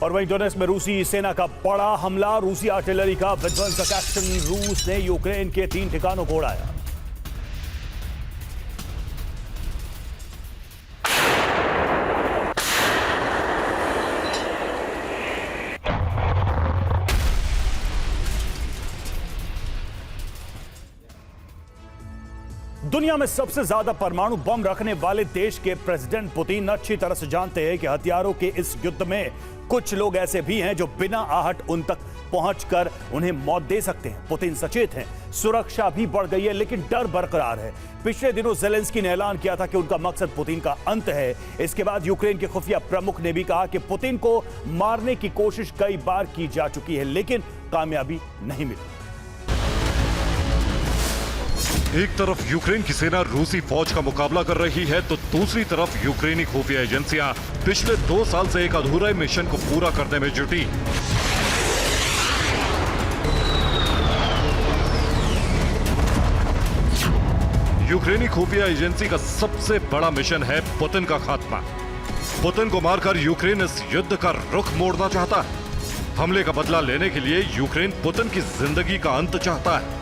और वहीं डोनेट्स्क में रूसी सेना का बड़ा हमला, रूसी आर्टिलरी का विध्वंसक एक्शन, रूस ने यूक्रेन के 3 ठिकानों को उड़ाया। दुनिया में सबसे ज्यादा परमाणु बम रखने वाले देश के प्रेसिडेंट पुतिन अच्छी तरह से जानते हैं कि हथियारों के इस युद्ध में कुछ लोग ऐसे भी हैं जो बिना आहट उन तक पहुंचकर उन्हें मौत दे सकते हैं। पुतिन सचेत हैं, सुरक्षा भी बढ़ गई है लेकिन डर बरकरार है। पिछले दिनों ज़ेलेंस्की ने ऐलान किया था कि उनका मकसद पुतिन का अंत है। इसके बाद यूक्रेन के खुफिया प्रमुख ने भी कहा कि पुतिन को मारने की कोशिश कई बार की जा चुकी है लेकिन कामयाबी नहीं मिली। एक तरफ यूक्रेन की सेना रूसी फौज का मुकाबला कर रही है तो दूसरी तरफ यूक्रेनी खुफिया एजेंसियां पिछले 2 साल से एक अधूरे मिशन को पूरा करने में जुटी। यूक्रेनी खुफिया एजेंसी का सबसे बड़ा मिशन है पुतिन का खात्मा। पुतिन को मारकर यूक्रेन इस युद्ध का रुख मोड़ना चाहता है। हमले का बदला लेने के लिए यूक्रेन पुतिन की जिंदगी का अंत चाहता है।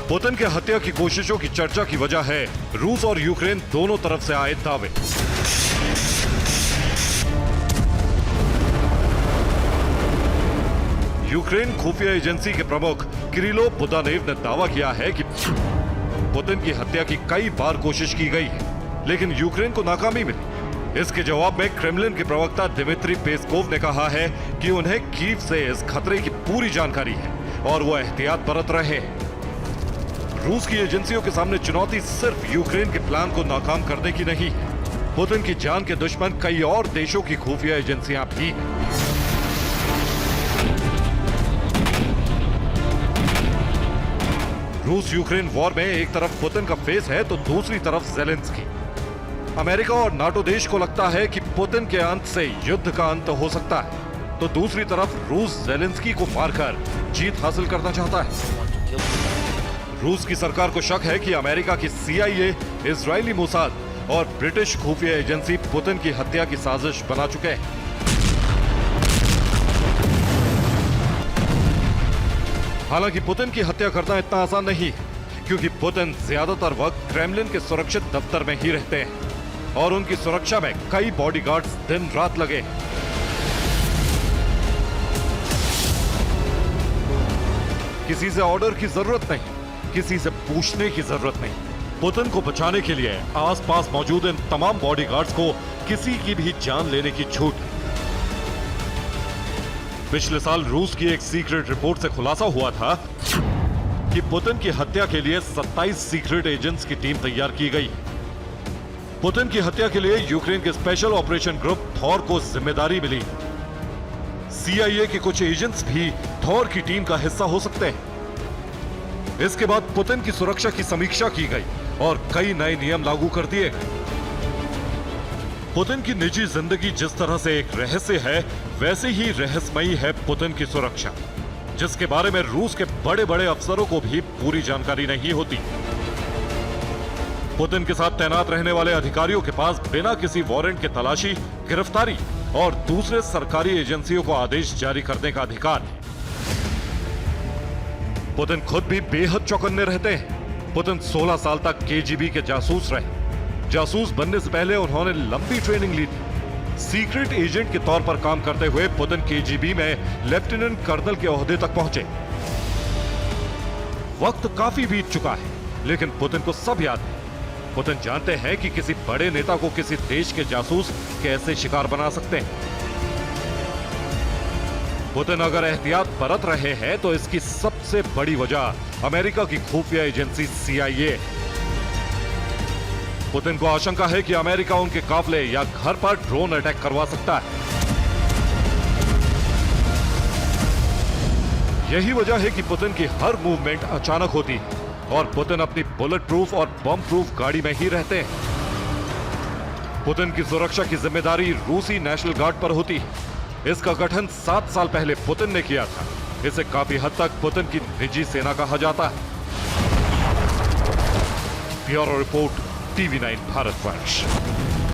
पुतिन के हत्या की कोशिशों की चर्चा की वजह है रूस और यूक्रेन दोनों तरफ से आए दावे। यूक्रेन खुफिया एजेंसी के प्रमुख किरिलो बुदानेव ने दावा किया है कि पुतिन की हत्या की कई बार कोशिश की गई है लेकिन यूक्रेन को नाकामी मिली। इसके जवाब में क्रेमलिन के प्रवक्ता दिमित्री पेस्कोव ने कहा है कि उन्हें कीव से इस खतरे की पूरी जानकारी है और वो एहतियात बरत रहे हैं। रूस की एजेंसियों के सामने चुनौती सिर्फ यूक्रेन के प्लान को नाकाम करने की नहीं है, पुतिन की जान के दुश्मन कई और देशों की खुफिया एजेंसियां भी हैं। रूस यूक्रेन वॉर में एक तरफ पुतिन का फेस है तो दूसरी तरफ ज़ेलेंस्की। अमेरिका और नाटो देश को लगता है कि पुतिन के अंत से युद्ध का अंत हो सकता है तो दूसरी तरफ रूस ज़ेलेंस्की को मारकर जीत हासिल करना चाहता है। रूस की सरकार को शक है कि अमेरिका की CIA, इजरायली मोसाद और ब्रिटिश खुफिया एजेंसी पुतिन की हत्या की साजिश बना चुके हैं। हालांकि पुतिन की हत्या करना इतना आसान नहीं है क्योंकि पुतिन ज्यादातर वक्त क्रेमलिन के सुरक्षित दफ्तर में ही रहते हैं और उनकी सुरक्षा में कई बॉडीगार्ड्स दिन रात लगे हैं। किसी से ऑर्डर की जरूरत नहीं, किसी से पूछने की जरूरत नहीं। पुतिन को बचाने के लिए आसपास मौजूद इन तमाम बॉडीगार्ड्स को किसी की भी जान लेने की छूट। पिछले साल रूस की एक सीक्रेट रिपोर्ट से खुलासा हुआ था कि पुतिन की हत्या के लिए 27 सीक्रेट एजेंट्स की टीम तैयार की गई। पुतिन की हत्या के लिए यूक्रेन के स्पेशल ऑपरेशन ग्रुप थॉर को जिम्मेदारी मिली। CIA के कुछ एजेंट्स भी थॉर की टीम का हिस्सा हो सकते हैं। इसके बाद पुतिन की सुरक्षा की समीक्षा की गई और कई नए नियम लागू कर दिए गए। पुतिन की निजी जिंदगी जिस तरह से एक रहस्य है वैसे ही रहस्यमयी है पुतिन की सुरक्षा, जिसके बारे में रूस के बड़े बड़े अफसरों को भी पूरी जानकारी नहीं होती। पुतिन के साथ तैनात रहने वाले अधिकारियों के पास बिना किसी वारंट के तलाशी, गिरफ्तारी और दूसरे सरकारी एजेंसियों को आदेश जारी करने का अधिकार है। पुतिन खुद भी बेहद चौकन्ने रहते हैं। पुतिन 16 साल तक KGB के जासूस रहे। जासूस बनने से पहले उन्होंने लंबी ट्रेनिंग ली थी। सीक्रेट एजेंट के तौर पर काम करते हुए पुतिन KGB में लेफ्टिनेंट कर्नल के ओहदे तक पहुंचे। वक्त काफी बीत चुका है लेकिन पुतिन को सब याद है। पुतिन जानते हैं कि किसी बड़े नेता को किसी देश के जासूस कैसे शिकार बना सकते हैं। पुतिन अगर एहतियात बरत रहे हैं तो इसकी सबसे बड़ी वजह अमेरिका की खुफिया एजेंसी CIA। पुतिन को आशंका है कि अमेरिका उनके काफले या घर पर ड्रोन अटैक करवा सकता है। यही वजह है कि पुतिन की हर मूवमेंट अचानक होती है और पुतिन अपनी बुलेट प्रूफ और बम प्रूफ गाड़ी में ही रहते हैं। पुतिन की सुरक्षा की जिम्मेदारी रूसी नेशनल गार्ड पर होती है। इसका गठन 7 साल पहले पुतिन ने किया था। इसे काफी हद तक पुतिन की निजी सेना कहा जाता है। Bureau report, TV9 Bharatvarsh.